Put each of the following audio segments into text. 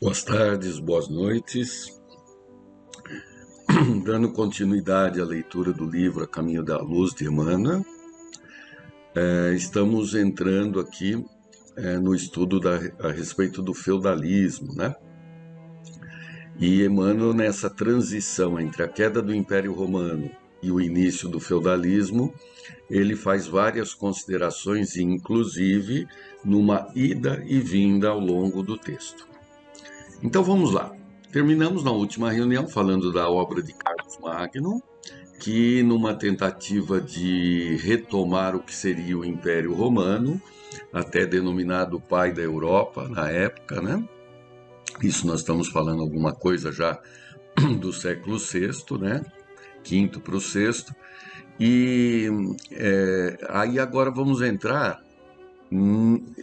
Boas tardes, boas noites. Dando continuidade à leitura do livro A Caminho da Luz de Emmanuel, estamos entrando aqui no estudo a respeito do feudalismo, né? E Emmanuel, nessa transição entre a queda do Império Romano e o início do feudalismo, ele faz várias considerações, inclusive numa ida e vinda ao longo do texto. Então vamos lá. Terminamos na última reunião falando da obra de Carlos Magno, que numa tentativa de retomar o que seria o Império Romano, até denominado pai da Europa na época, né? Isso nós estamos falando alguma coisa já do século VI, né? Quinto para o sexto. E aí agora vamos entrar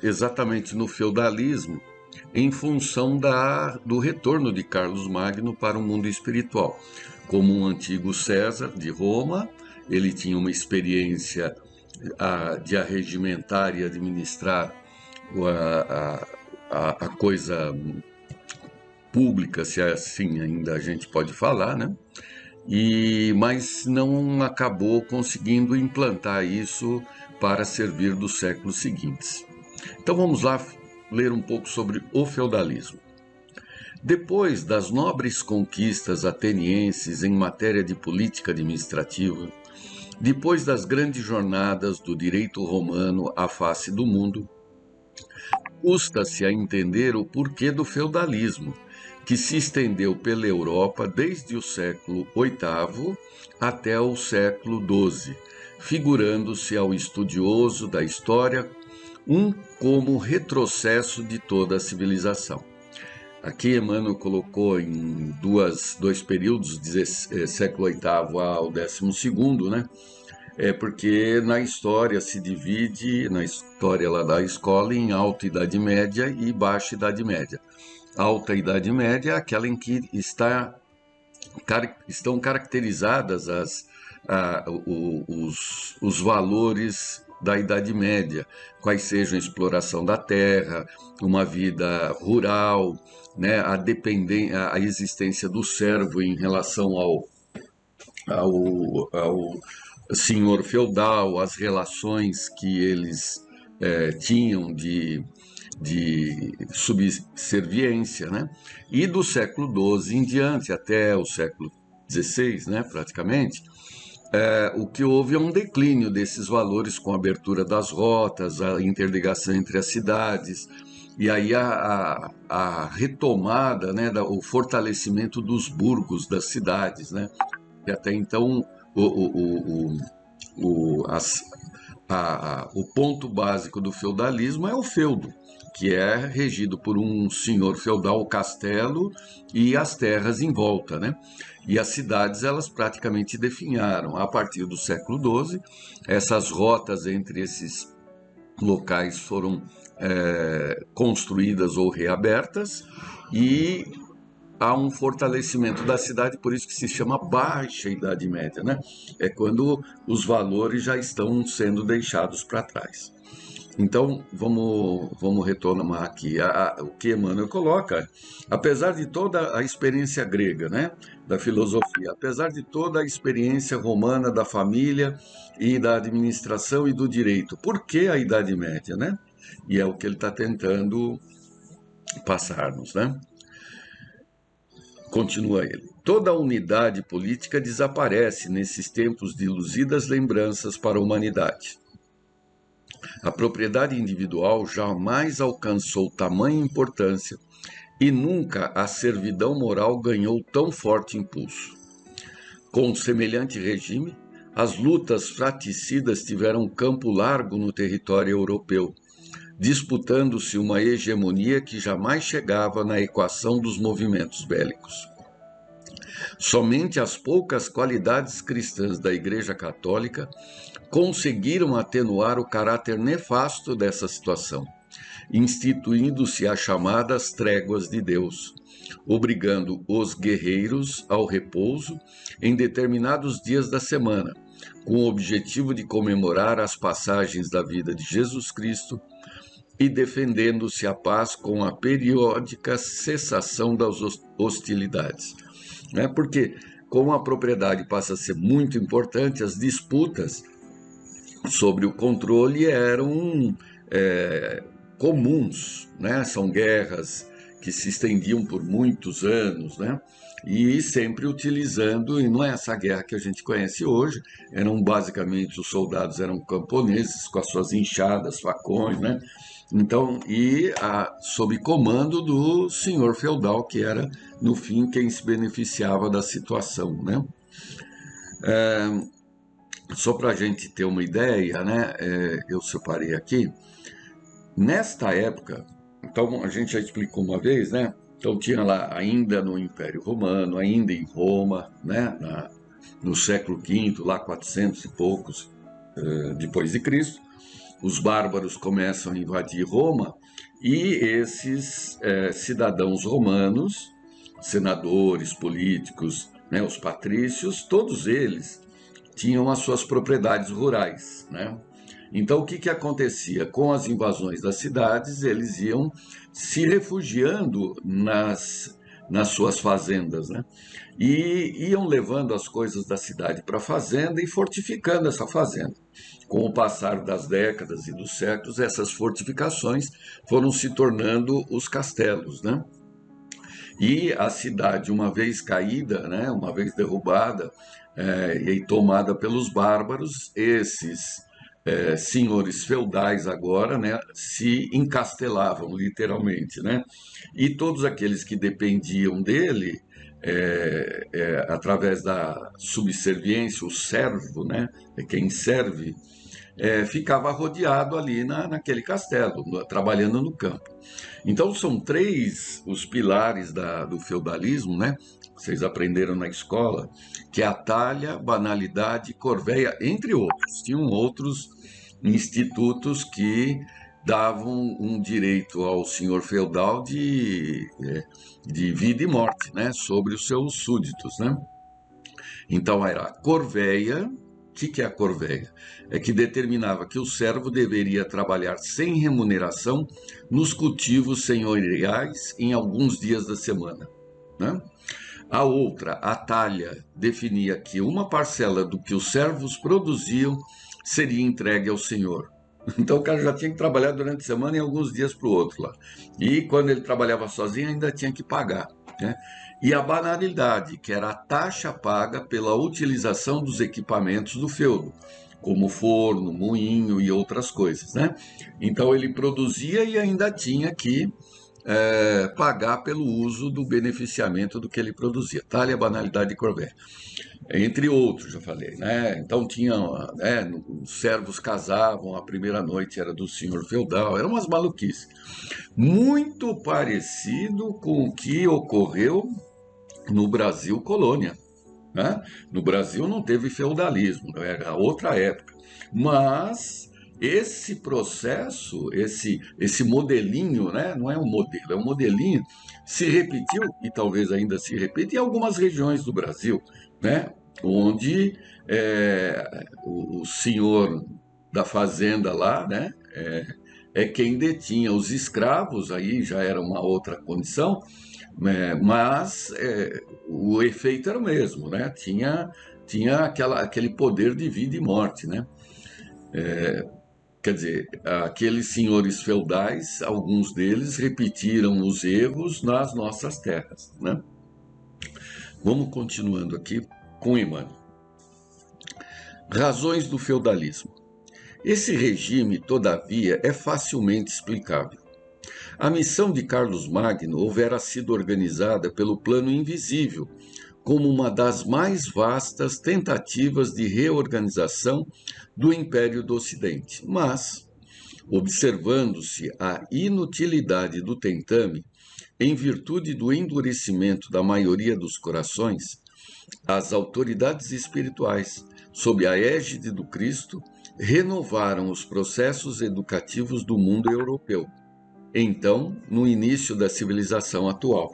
exatamente no feudalismo, em função do retorno de Carlos Magno para o mundo espiritual. Como um antigo César de Roma, ele tinha uma experiência de arregimentar e administrar a coisa pública, se assim ainda a gente pode falar, né? Mas não acabou conseguindo implantar isso para servir dos séculos seguintes. Então vamos lá ler um pouco sobre o feudalismo. Depois das nobres conquistas atenienses em matéria de política administrativa, depois das grandes jornadas do direito romano à face do mundo, custa-se a entender o porquê do feudalismo, que se estendeu pela Europa desde o século VIII até o século XII, figurando-se ao estudioso da história como retrocesso de toda a civilização. Aqui Emmanuel colocou em dois períodos, século VIII ao XII, né? Porque na história se divide, na história lá da escola, em Alta Idade Média e Baixa Idade Média. Alta Idade Média é aquela em que estão caracterizadas os valores da Idade Média, quais sejam a exploração da terra, uma vida rural, né, a existência do servo em relação ao senhor feudal, as relações que eles tinham de subserviência, né? E do século XII em diante, até o século XVI, né, praticamente, o que houve é um declínio desses valores com a abertura das rotas, a interligação entre as cidades, e aí a retomada, né, o fortalecimento dos burgos das cidades, né? E até então o ponto básico do feudalismo é o feudo, que é regido por um senhor feudal, o castelo e as terras em volta, né? E as cidades, elas praticamente definharam. A partir do século XII, essas rotas entre esses locais foram construídas ou reabertas, e há um fortalecimento da cidade, por isso que se chama Baixa Idade Média, né? É quando os valores já estão sendo deixados para trás. Então, vamos retomar aqui o que Emmanuel coloca. Apesar de toda a experiência grega, né, da filosofia, apesar de toda a experiência romana da família e da administração e do direito, por que a Idade Média, né? E é o que ele está tentando passar-nos, né? Continua ele. Toda a unidade política desaparece nesses tempos de luzidas lembranças para a humanidade. A propriedade individual jamais alcançou tamanha importância e nunca a servidão moral ganhou tão forte impulso. Com semelhante regime, as lutas fratricidas tiveram campo largo no território europeu, disputando-se uma hegemonia que jamais chegava na equação dos movimentos bélicos. Somente as poucas qualidades cristãs da Igreja Católica conseguiram atenuar o caráter nefasto dessa situação, instituindo-se as chamadas tréguas de Deus, obrigando os guerreiros ao repouso em determinados dias da semana, com o objetivo de comemorar as passagens da vida de Jesus Cristo e defendendo-se a paz com a periódica cessação das hostilidades. Né? Porque, como a propriedade passa a ser muito importante, as disputas sobre o controle eram comuns, né? São guerras que se estendiam por muitos anos, né? E sempre utilizando, e não é essa guerra que a gente conhece hoje, eram basicamente, os soldados eram camponeses com as suas enxadas, facões, né? Então, sob comando do senhor feudal, que era, no fim, quem se beneficiava da situação, né? Só para a gente ter uma ideia, né? Eu separei aqui. Nesta época, então a gente já explicou uma vez, né? Então tinha lá, ainda no Império Romano, ainda em Roma, né? No século V, lá 400 e poucos depois de Cristo, os bárbaros começam a invadir Roma e esses cidadãos romanos, senadores, políticos, né? Os patrícios, todos eles tinham as suas propriedades rurais, né? Então, o que acontecia? Com as invasões das cidades, eles iam se refugiando nas suas fazendas, né? E iam levando as coisas da cidade para a fazenda e fortificando essa fazenda. Com o passar das décadas e dos séculos, essas fortificações foram se tornando os castelos, né? E a cidade, uma vez caída, né, uma vez derrubada e tomada pelos bárbaros, esses senhores feudais agora, né, se encastelavam literalmente, né? E todos aqueles que dependiam dele, através da subserviência, o servo, né, quem serve, ficava rodeado ali naquele castelo, trabalhando no campo. Então são três os pilares do feudalismo, né? Vocês aprenderam na escola, que é a talha, banalidade, corveia, entre outros. Tinham outros institutos que davam um direito ao senhor feudal de vida e morte, né? Sobre os seus súditos, né? Então era a corveia. O que é a corveia? É que determinava que o servo deveria trabalhar sem remuneração nos cultivos senhoriais em alguns dias da semana, né? A outra, a talha, definia que uma parcela do que os servos produziam seria entregue ao senhor. Então o cara já tinha que trabalhar durante a semana e alguns dias para o outro lá. E quando ele trabalhava sozinho ainda tinha que pagar, né? E a banalidade, que era a taxa paga pela utilização dos equipamentos do feudo, como forno, moinho e outras coisas, né? Então ele produzia e ainda tinha que pagar pelo uso do beneficiamento do que ele produzia. Talha, banalidade e corveia. Entre outros, já falei, né? Então tinha, né, os servos casavam, a primeira noite era do senhor feudal, eram umas maluquices. Muito parecido com o que ocorreu no Brasil colônia, né? No Brasil não teve feudalismo, era outra época. Mas esse processo, esse modelinho, né? Não é um modelo, é um modelinho, se repetiu e talvez ainda se repita em algumas regiões do Brasil, né? Onde o senhor da fazenda lá, né? É quem detinha os escravos, aí já era uma outra condição, mas o efeito era o mesmo, né? Tinha aquele poder de vida e morte, né? Quer dizer, aqueles senhores feudais, alguns deles repetiram os erros nas nossas terras, né? Vamos continuando aqui com Emmanuel. Razões do feudalismo. Esse regime, todavia, é facilmente explicável. A missão de Carlos Magno houvera sido organizada pelo plano invisível, como uma das mais vastas tentativas de reorganização do Império do Ocidente. Mas, observando-se a inutilidade do tentame, em virtude do endurecimento da maioria dos corações, as autoridades espirituais, sob a égide do Cristo, renovaram os processos educativos do mundo europeu. Então, no início da civilização atual,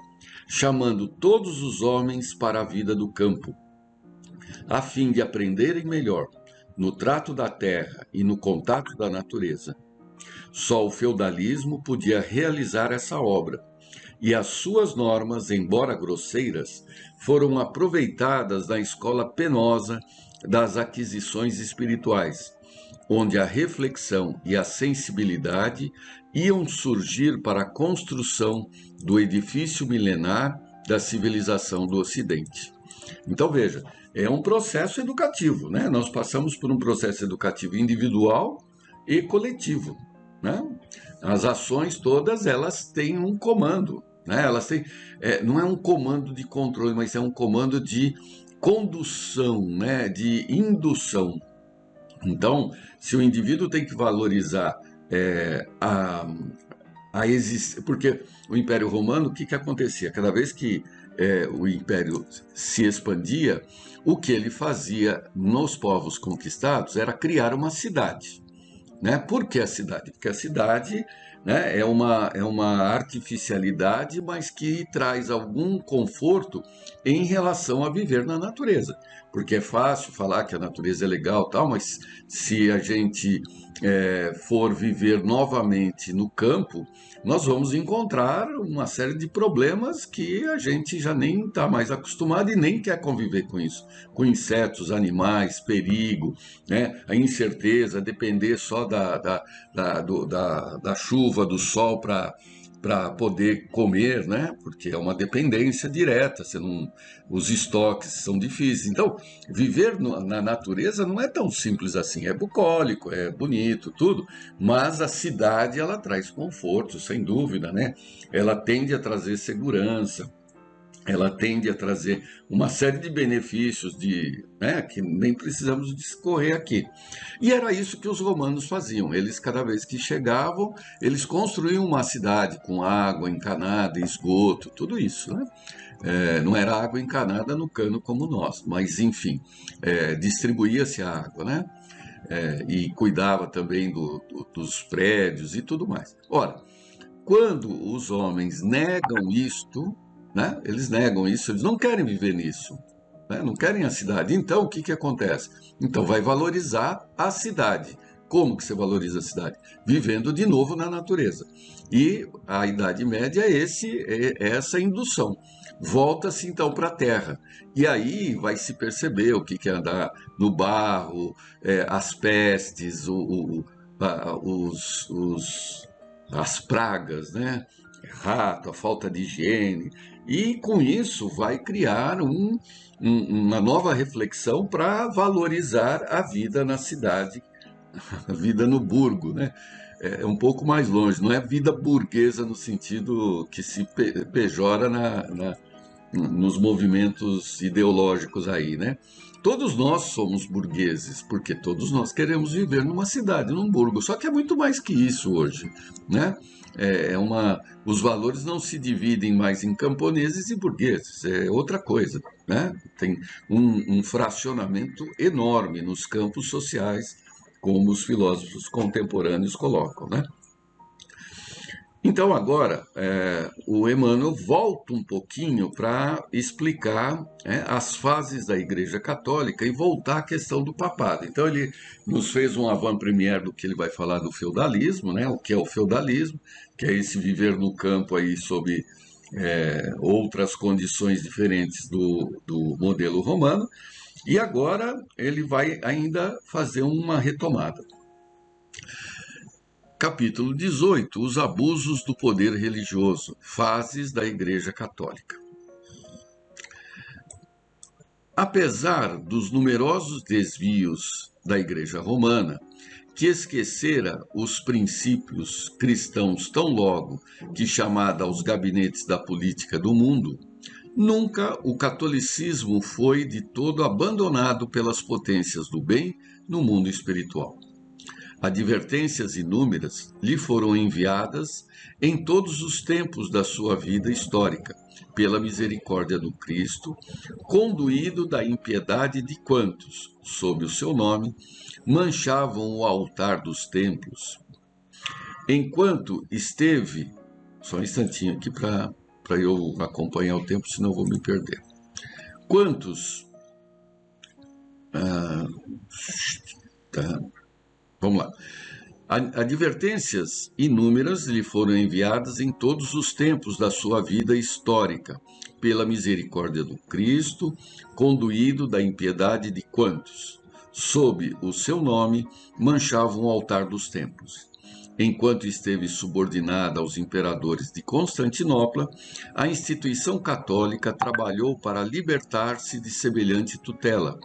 chamando todos os homens para a vida do campo, a fim de aprenderem melhor no trato da terra e no contato da natureza, Só o feudalismo podia realizar essa obra, e as suas normas, embora grosseiras, foram aproveitadas na escola penosa das aquisições espirituais, onde a reflexão e a sensibilidade iam surgir para a construção do edifício milenar da civilização do Ocidente. Então, veja, é um processo educativo, né? Nós passamos por um processo educativo individual e coletivo, né? As ações todas, elas têm um comando, né? Elas têm, não é um comando de controle, mas é um comando de condução, né? De indução. Então, se o indivíduo tem que valorizar a existência, porque o Império Romano, o que acontecia? Cada vez que o Império se expandia, o que ele fazia nos povos conquistados era criar uma cidade. Né? Por que a cidade? Porque a cidade, né, é uma artificialidade, mas que traz algum conforto em relação a viver na natureza. Porque é fácil falar que a natureza é legal, tal, mas se a gente for viver novamente no campo, nós vamos encontrar uma série de problemas que a gente já nem está mais acostumado e nem quer conviver com isso. Com insetos, animais, perigo, né? A incerteza, depender só da chuva, do sol para poder comer, né? Porque é uma dependência direta, você não, os estoques são difíceis. Então, viver na natureza não é tão simples assim. É bucólico, é bonito, tudo, mas a cidade ela traz conforto, sem dúvida, né? Ela tende a trazer segurança. Ela tende a trazer uma série de benefícios né, que nem precisamos discorrer aqui. E era isso que os romanos faziam. Eles, cada vez que chegavam, eles construíam uma cidade com água encanada, esgoto, tudo isso. Né? Não era água encanada no cano como nós, mas, enfim, distribuía-se a água, né? E cuidava também dos prédios e tudo mais. Ora, quando os homens negam isto, né? Eles negam isso, eles não querem viver nisso, né? Não querem a cidade. Então, o que acontece? Então, vai valorizar a cidade. Como que você valoriza a cidade? Vivendo de novo na natureza. E a Idade Média é essa indução. Volta-se então para a terra. E aí vai se perceber o que é andar no barro, as pestes, as pragas, né? Rato, a falta de higiene. E com isso vai criar uma nova reflexão para valorizar a vida na cidade, a vida no burgo, né? É um pouco mais longe, não é vida burguesa no sentido que se pejora nos movimentos ideológicos aí, né? Todos nós somos burgueses, porque todos nós queremos viver numa cidade, num burgo. Só que é muito mais que isso hoje, né? Os valores não se dividem mais em camponeses e burgueses, é outra coisa, né? Tem um fracionamento enorme nos campos sociais, como os filósofos contemporâneos colocam, né? Então agora o Emmanuel volta um pouquinho para explicar as fases da Igreja Católica e voltar à questão do papado. Então ele nos fez um avant-première do que ele vai falar do feudalismo, né? O que é o feudalismo, que é esse viver no campo aí sob outras condições diferentes do modelo romano. E agora ele vai ainda fazer uma retomada. Capítulo 18. Os abusos do poder religioso. Fases da Igreja Católica. Apesar dos numerosos desvios da Igreja Romana, que esquecera os princípios cristãos tão logo que chamada aos gabinetes da política do mundo, nunca o catolicismo foi de todo abandonado pelas potências do bem no mundo espiritual. Advertências inúmeras lhe foram enviadas em todos os tempos da sua vida histórica, pela misericórdia do Cristo, conduído da impiedade de quantos, sob o seu nome, manchavam o altar dos templos. Enquanto esteve... Só um instantinho aqui para eu acompanhar o tempo, senão vou me perder. Quantos... Vamos lá. Advertências inúmeras lhe foram enviadas em todos os tempos da sua vida histórica, pela misericórdia do Cristo, conduído da impiedade de quantos, sob o seu nome, manchavam o altar dos templos. Enquanto esteve subordinada aos imperadores de Constantinopla, a instituição católica trabalhou para libertar-se de semelhante tutela,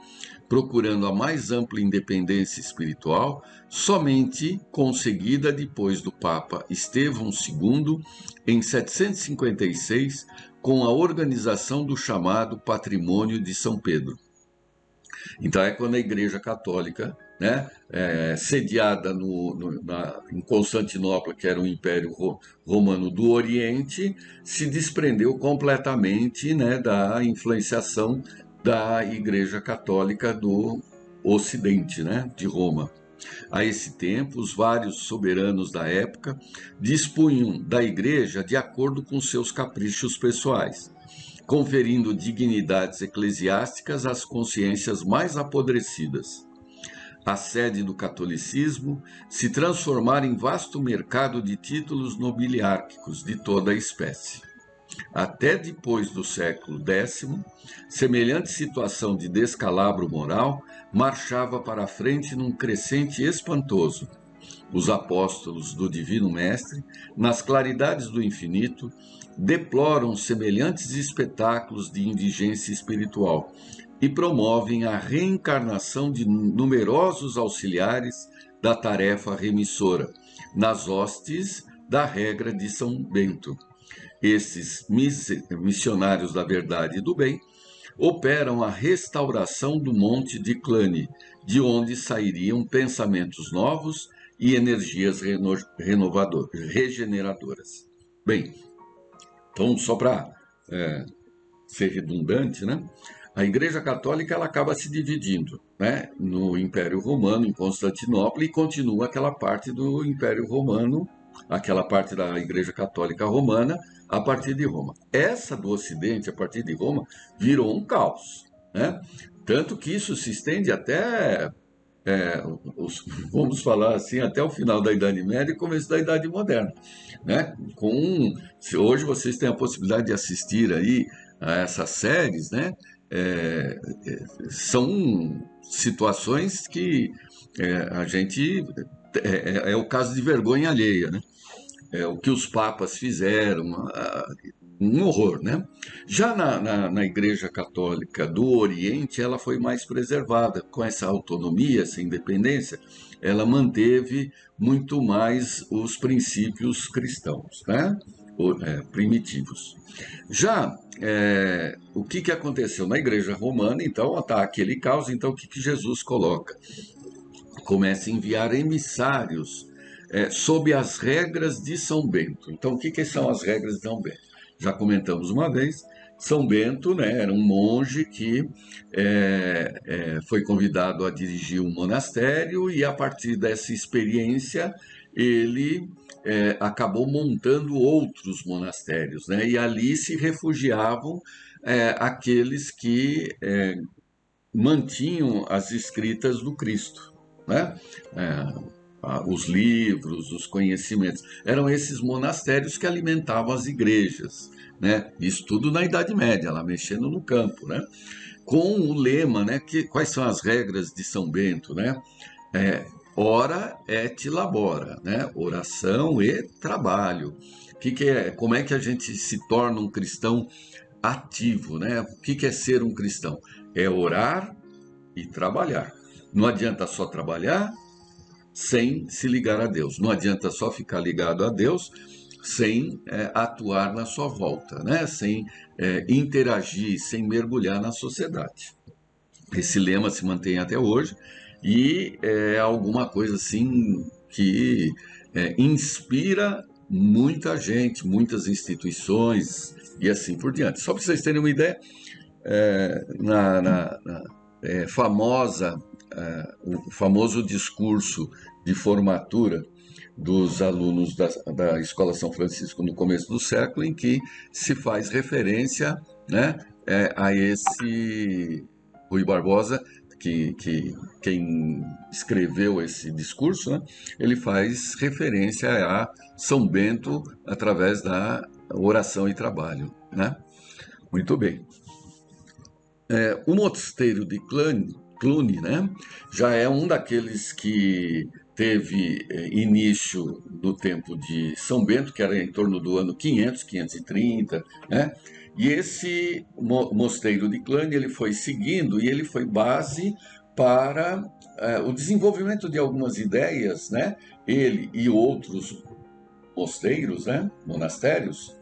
procurando a mais ampla independência espiritual, somente conseguida depois do Papa Estevão II, em 756, com a organização do chamado Patrimônio de São Pedro. Então é quando a Igreja Católica, né, sediada em Constantinopla, que era o Império Romano do Oriente, se desprendeu completamente, né, da influenciação da Igreja Católica do Ocidente, né, de Roma. A esse tempo, os vários soberanos da época dispunham da Igreja de acordo com seus caprichos pessoais, conferindo dignidades eclesiásticas às consciências mais apodrecidas. A sede do catolicismo se transformara em vasto mercado de títulos nobiliárquicos de toda a espécie. Até depois do século X, semelhante situação de descalabro moral marchava para a frente num crescente espantoso. Os apóstolos do Divino Mestre, nas claridades do infinito, deploram semelhantes espetáculos de indigência espiritual e promovem a reencarnação de numerosos auxiliares da tarefa remissora, nas hostes da regra de São Bento. Esses missionários da verdade e do bem operam a restauração do Monte de Cluny, de onde sairiam pensamentos novos e energias regeneradoras. Bem, então, só para ser redundante, né? A Igreja Católica ela acaba se dividindo, né, no Império Romano, em Constantinopla, e continua aquela parte do Império Romano, aquela parte da Igreja Católica Romana, a partir de Roma. Essa do Ocidente, a partir de Roma, virou um caos, né? Tanto que isso se estende até, vamos falar assim, até o final da Idade Média e começo da Idade Moderna, né? Se hoje vocês têm a possibilidade de assistir aí a essas séries, né? São situações que a gente é o caso de vergonha alheia, né? O que os papas fizeram, um horror, né? Já na Igreja Católica do Oriente, ela foi mais preservada, com essa autonomia, essa independência, ela manteve muito mais os princípios cristãos, né? Primitivos. Já o que aconteceu na Igreja Romana, então, está aquele caos, então o que Jesus coloca? Começa a enviar emissários sob as regras de São Bento. Então, o que são as regras de São Bento? Já comentamos uma vez, São Bento, né, era um monge que foi convidado a dirigir um monastério e, a partir dessa experiência, ele acabou montando outros monastérios, né, e ali se refugiavam aqueles que mantinham as escritas do Cristo, né? Os livros, os conhecimentos. Eram esses monastérios que alimentavam as igrejas, né? Isso tudo na Idade Média, lá mexendo no campo, né? Com o lema, né? Quais são as regras de São Bento, né? Ora et labora, né? Oração e trabalho. Como é que a gente se torna um cristão ativo, né? O que é ser um cristão? É orar e trabalhar. Não adianta só trabalhar sem se ligar a Deus. Não adianta só ficar ligado a Deus sem atuar na sua volta, né? Sem interagir, sem mergulhar na sociedade. Esse lema se mantém até hoje e é alguma coisa assim que inspira muita gente, muitas instituições e assim por diante. Só para vocês terem uma ideia, o famoso discurso de formatura dos alunos da Escola São Francisco no começo do século, em que se faz referência, né, a esse Rui Barbosa, que quem escreveu esse discurso, né, ele faz referência a São Bento através da oração e trabalho, né? Muito bem. O mosteiro de Cluny, né, já é um daqueles que teve início no tempo de São Bento, que era em torno do ano 500, 530, né? E esse mosteiro de Cluny, ele foi seguindo e ele foi base para o desenvolvimento de algumas ideias, né? Ele e outros mosteiros, né? Monastérios,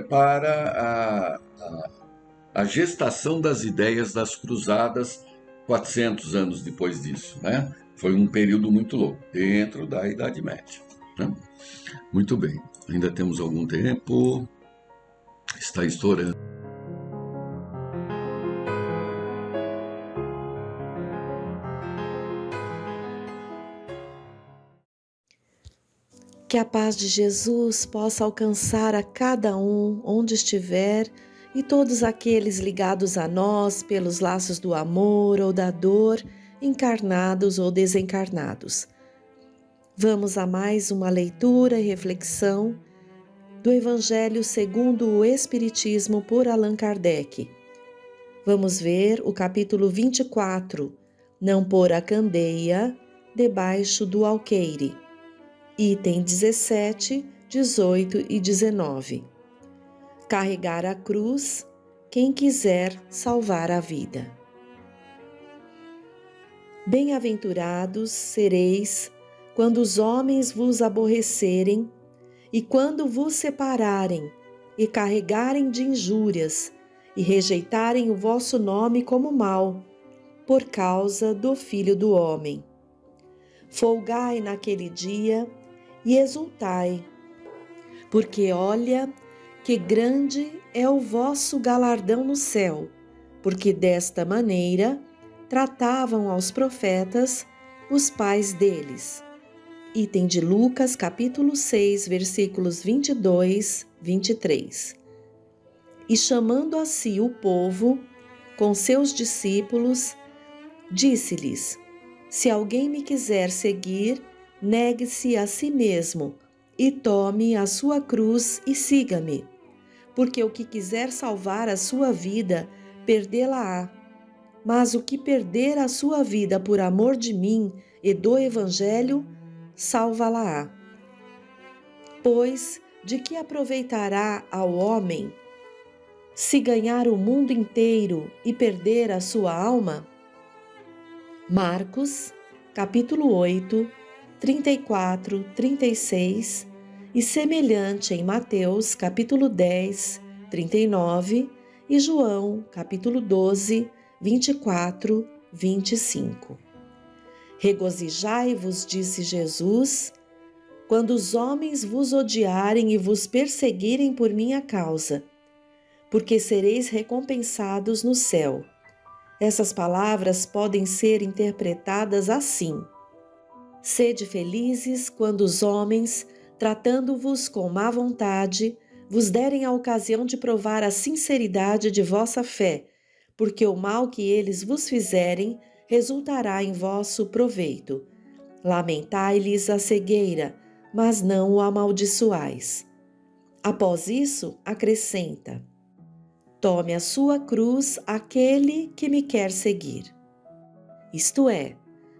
para a gestação das ideias das cruzadas 400 anos depois disso, né? Foi um período muito longo, dentro da Idade Média, né? Muito bem, ainda temos algum tempo, está estourando. Que a paz de Jesus possa alcançar a cada um onde estiver e todos aqueles ligados a nós pelos laços do amor ou da dor, encarnados ou desencarnados. Vamos a mais uma leitura e reflexão do Evangelho segundo o Espiritismo por Allan Kardec. Vamos ver o capítulo 24, Não pôr a candeia debaixo do alqueire. Item 17, 18 e 19. Carregar a cruz, quem quiser salvar a vida. Bem-aventurados sereis quando os homens vos aborrecerem e quando vos separarem e carregarem de injúrias e rejeitarem o vosso nome como mal, por causa do Filho do Homem. Folgai naquele dia e exultai, porque olha que grande é o vosso galardão no céu, porque desta maneira tratavam aos profetas os pais deles. Item de Lucas, capítulo 6, versículos 22, 23. E chamando a si o povo, com seus discípulos, disse-lhes: Se alguém me quiser seguir, negue-se a si mesmo e tome a sua cruz e siga-me. Porque o que quiser salvar a sua vida, perdê-la-á. Mas o que perder a sua vida por amor de mim e do Evangelho, salva-la-á. Pois de que aproveitará ao homem se ganhar o mundo inteiro e perder a sua alma? Marcos, capítulo 8, 34, 36 e semelhante em Mateus, capítulo 10, 39 e João, capítulo 12, 24, 25. Regozijai-vos, disse Jesus, quando os homens vos odiarem e vos perseguirem por minha causa, porque sereis recompensados no céu. Essas palavras podem ser interpretadas assim: Sede felizes quando os homens, tratando-vos com má vontade, vos derem a ocasião de provar a sinceridade de vossa fé, porque o mal que eles vos fizerem resultará em vosso proveito. Lamentai-lhes a cegueira, mas não o amaldiçoais. Após isso, acrescenta: Tome a sua cruz aquele que me quer seguir. Isto é,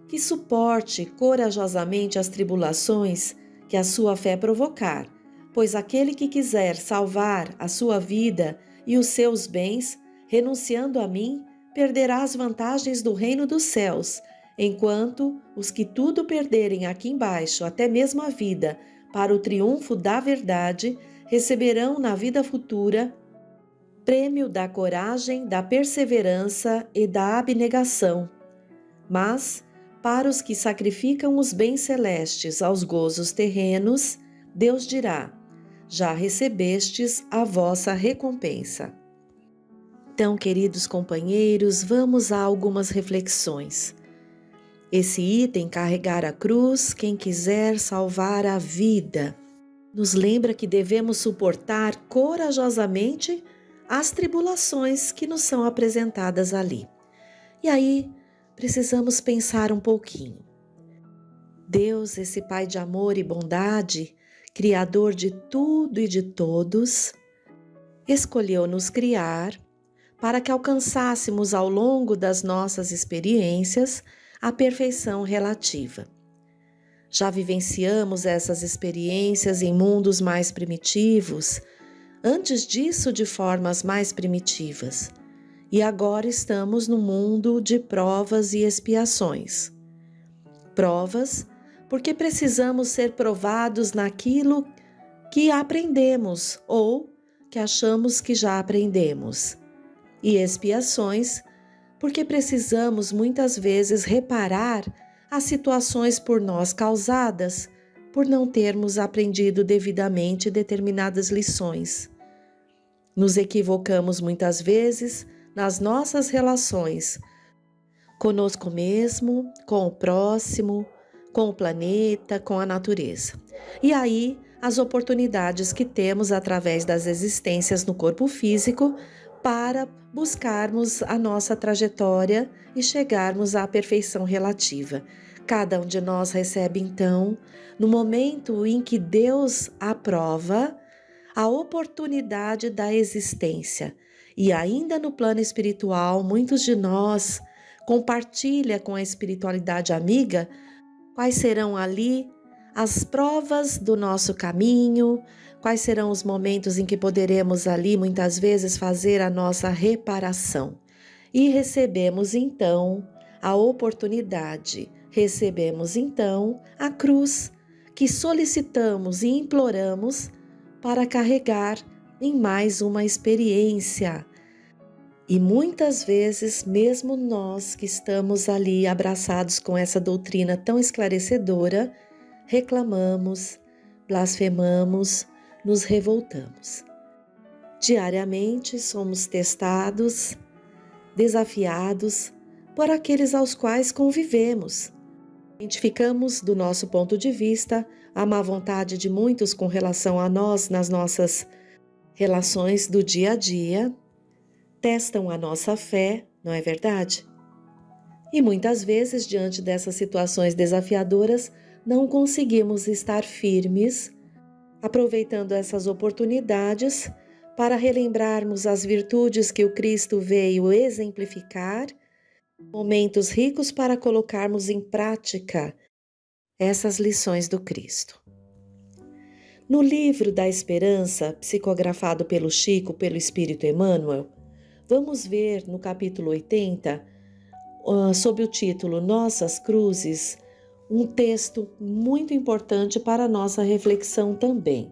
que suporte corajosamente as tribulações que a sua fé provocar, pois aquele que quiser salvar a sua vida e os seus bens, renunciando a mim, perderá as vantagens do reino dos céus, enquanto os que tudo perderem aqui embaixo, até mesmo a vida, para o triunfo da verdade, receberão na vida futura prêmio da coragem, da perseverança e da abnegação. Mas, para os que sacrificam os bens celestes aos gozos terrenos, Deus dirá: já recebestes a vossa recompensa. Então, queridos companheiros, vamos a algumas reflexões. Esse item, carregar a cruz, quem quiser salvar a vida, nos lembra que devemos suportar corajosamente as tribulações que nos são apresentadas ali. E aí, precisamos pensar um pouquinho. Deus, esse Pai de amor e bondade, Criador de tudo e de todos, escolheu nos criar para que alcançássemos ao longo das nossas experiências a perfeição relativa. Já vivenciamos essas experiências em mundos mais primitivos, antes disso de formas mais primitivas, e agora estamos no mundo de provas e expiações. Provas porque precisamos ser provados naquilo que aprendemos ou que achamos que já aprendemos. E expiações porque precisamos muitas vezes reparar as situações por nós causadas, por não termos aprendido devidamente determinadas lições. Nos equivocamos muitas vezes nas nossas relações, conosco mesmo, com o próximo, com o planeta, com a natureza. E aí, as oportunidades que temos através das existências no corpo físico para buscarmos a nossa trajetória e chegarmos à perfeição relativa. Cada um de nós recebe, então, no momento em que Deus aprova, a oportunidade da existência. E ainda no plano espiritual, muitos de nós compartilham com a espiritualidade amiga quais serão ali as provas do nosso caminho, quais serão os momentos em que poderemos ali muitas vezes fazer a nossa reparação. E recebemos então a oportunidade, recebemos então a cruz que solicitamos e imploramos para carregar em mais uma experiência. E muitas vezes, mesmo nós que estamos ali abraçados com essa doutrina tão esclarecedora, reclamamos, blasfemamos, nos revoltamos. Diariamente somos testados, desafiados por aqueles aos quais convivemos. Identificamos, do nosso ponto de vista, a má vontade de muitos com relação a nós nas nossas relações do dia a dia, testam a nossa fé, não é verdade? E muitas vezes, diante dessas situações desafiadoras, não conseguimos estar firmes, aproveitando essas oportunidades para relembrarmos as virtudes que o Cristo veio exemplificar, momentos ricos para colocarmos em prática essas lições do Cristo. No livro da Esperança, psicografado pelo Chico, pelo Espírito Emmanuel, vamos ver no capítulo 80, sob o título Nossas Cruzes, um texto muito importante para a nossa reflexão também.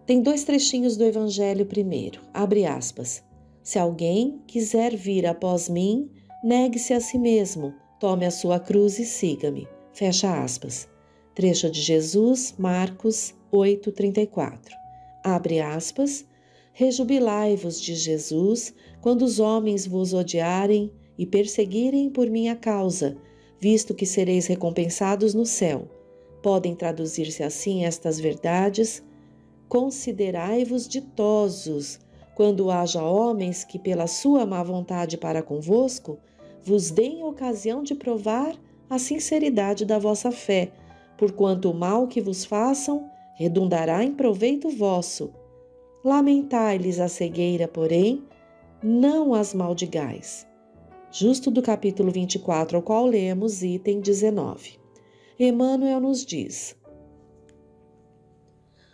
Tem 2 trechinhos do Evangelho primeiro, abre aspas. Se alguém quiser vir após mim, negue-se a si mesmo, tome a sua cruz e siga-me. Fecha aspas. Trecho de Jesus, Marcos 8,34. Abre aspas. Rejubilai-vos de Jesus, quando os homens vos odiarem e perseguirem por minha causa, visto que sereis recompensados no céu. Podem traduzir-se assim estas verdades. Considerai-vos ditosos, quando haja homens que, pela sua má vontade para convosco, vos deem ocasião de provar a sinceridade da vossa fé, porquanto o mal que vos façam redundará em proveito vosso. Lamentai-lhes a cegueira, porém, não as maldigais. Justo do capítulo 24, ao qual lemos, item 19. Emmanuel nos diz: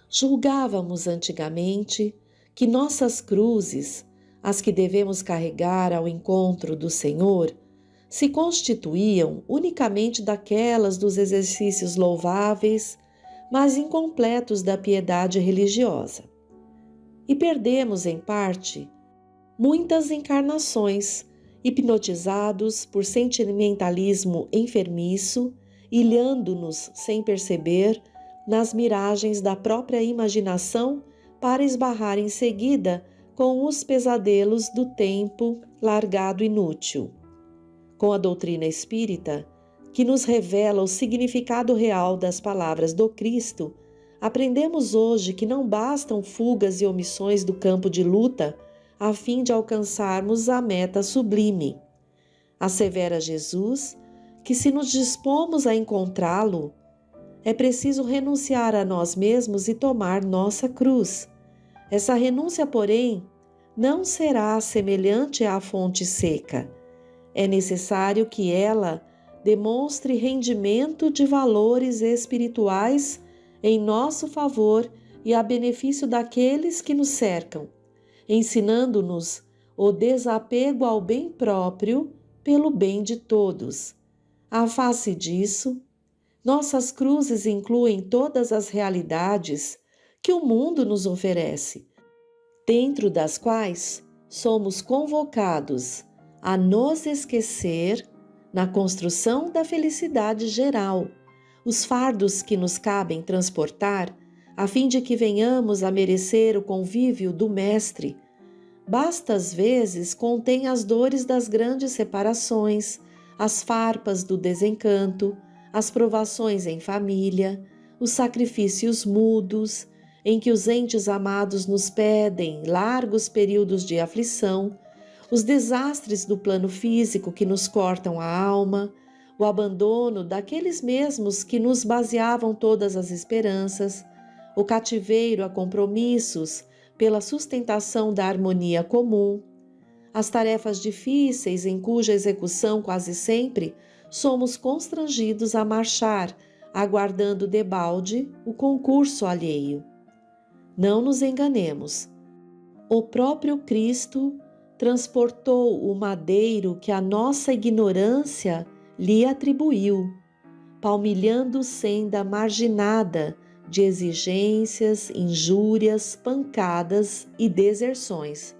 julgávamos antigamente que nossas cruzes, as que devemos carregar ao encontro do Senhor, se constituíam unicamente daquelas dos exercícios louváveis, mas incompletos da piedade religiosa. E perdemos, em parte, muitas encarnações, hipnotizados por sentimentalismo enfermiço, ilhando-nos sem perceber nas miragens da própria imaginação para esbarrar em seguida com os pesadelos do tempo largado inútil. Com a doutrina espírita, que nos revela o significado real das palavras do Cristo, aprendemos hoje que não bastam fugas e omissões do campo de luta a fim de alcançarmos a meta sublime. Assevera Jesus que, se nos dispomos a encontrá-lo, é preciso renunciar a nós mesmos e tomar nossa cruz. Essa renúncia, porém, não será semelhante à fonte seca. É necessário que ela demonstre rendimento de valores espirituais em nosso favor e a benefício daqueles que nos cercam, ensinando-nos o desapego ao bem próprio pelo bem de todos. À face disso, nossas cruzes incluem todas as realidades que o mundo nos oferece, dentro das quais somos convocados a nos esquecer na construção da felicidade geral, os fardos que nos cabem transportar, a fim de que venhamos a merecer o convívio do Mestre. Basta às vezes contém as dores das grandes separações, as farpas do desencanto, as provações em família, os sacrifícios mudos, em que os entes amados nos pedem largos períodos de aflição, os desastres do plano físico que nos cortam a alma, o abandono daqueles mesmos que nos baseavam todas as esperanças, o cativeiro a compromissos pela sustentação da harmonia comum, as tarefas difíceis em cuja execução quase sempre somos constrangidos a marchar, aguardando debalde o concurso alheio. Não nos enganemos. O próprio Cristo transportou o madeiro que a nossa ignorância lhe atribuiu, palmilhando senda marginada de exigências, injúrias, pancadas e deserções.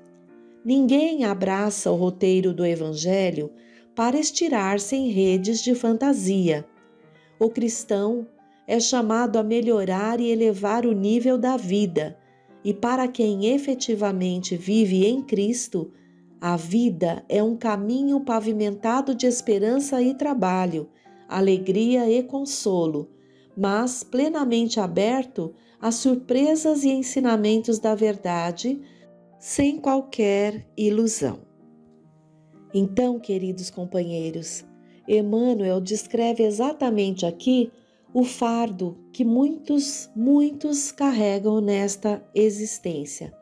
Ninguém abraça o roteiro do Evangelho para estirar-se em redes de fantasia. O cristão é chamado a melhorar e elevar o nível da vida, e para quem efetivamente vive em Cristo, a vida é um caminho pavimentado de esperança e trabalho, alegria e consolo, mas plenamente aberto às surpresas e ensinamentos da verdade, sem qualquer ilusão. Então, queridos companheiros, Emmanuel descreve exatamente aqui o fardo que muitos carregam nesta existência.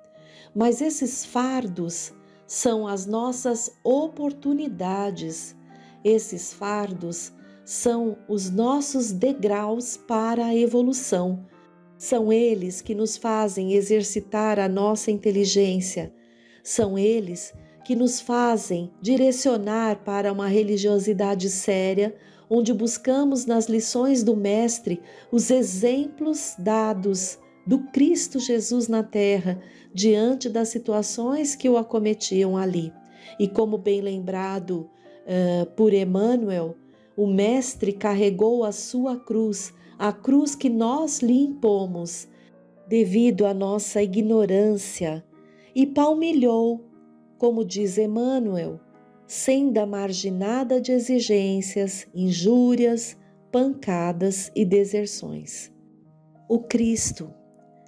Mas esses fardos são as nossas oportunidades, esses fardos são os nossos degraus para a evolução. São eles que nos fazem exercitar a nossa inteligência, são eles que nos fazem direcionar para uma religiosidade séria, onde buscamos nas lições do Mestre os exemplos dados do Cristo Jesus na Terra, diante das situações que o acometiam ali. E como bem lembrado por Emmanuel, o Mestre carregou a sua cruz, a cruz que nós lhe impomos, devido à nossa ignorância, e palmilhou, como diz Emmanuel, senda marginada de exigências, injúrias, pancadas e deserções. O Cristo,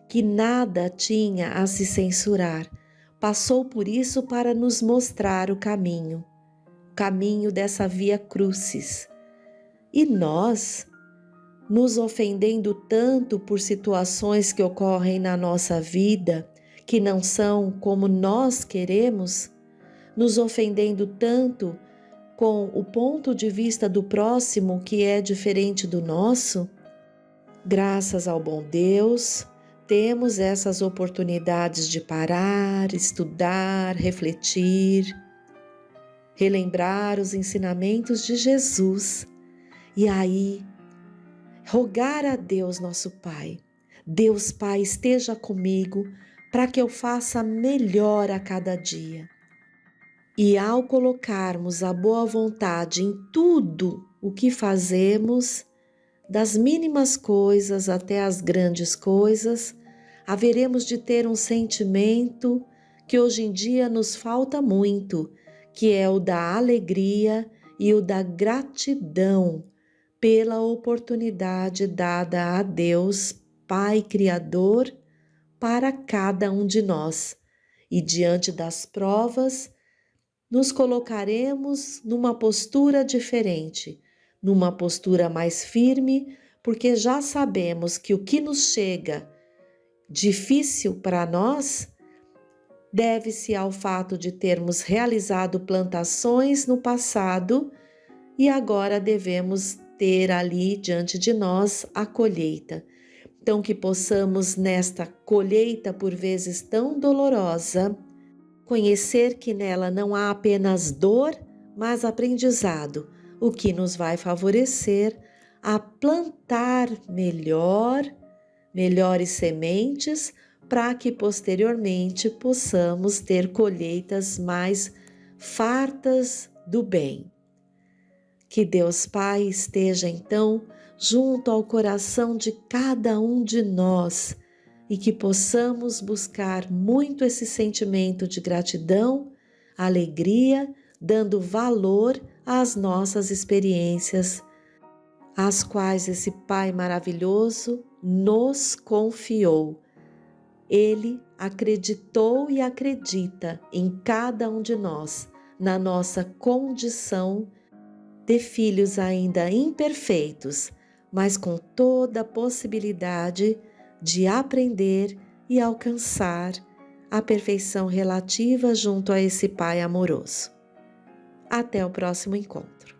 que nada tinha a se censurar, passou por isso para nos mostrar o caminho dessa via crucis. E nós, nos ofendendo tanto por situações que ocorrem na nossa vida, que não são como nós queremos, nos ofendendo tanto com o ponto de vista do próximo que é diferente do nosso, graças ao bom Deus, temos essas oportunidades de parar, estudar, refletir, relembrar os ensinamentos de Jesus e aí rogar a Deus, nosso Pai. Deus Pai, esteja comigo para que eu faça melhor a cada dia. E ao colocarmos a boa vontade em tudo o que fazemos, das mínimas coisas até as grandes coisas, haveremos de ter um sentimento que hoje em dia nos falta muito, que é o da alegria e o da gratidão pela oportunidade dada a Deus, Pai Criador, para cada um de nós. E diante das provas, nos colocaremos numa postura diferente, numa postura mais firme, porque já sabemos que o que nos chega difícil para nós deve-se ao fato de termos realizado plantações no passado e agora devemos ter ali diante de nós a colheita. Então, que possamos, nesta colheita por vezes tão dolorosa, conhecer que nela não há apenas dor, mas aprendizado, o que nos vai favorecer a plantar melhores sementes, para que posteriormente possamos ter colheitas mais fartas do bem. Que Deus Pai esteja então junto ao coração de cada um de nós e que possamos buscar muito esse sentimento de gratidão, alegria, dando valor às nossas experiências, as quais esse Pai maravilhoso nos confiou. Ele acreditou e acredita em cada um de nós, na nossa condição de filhos ainda imperfeitos, mas com toda a possibilidade de aprender e alcançar a perfeição relativa junto a esse Pai amoroso. Até o próximo encontro.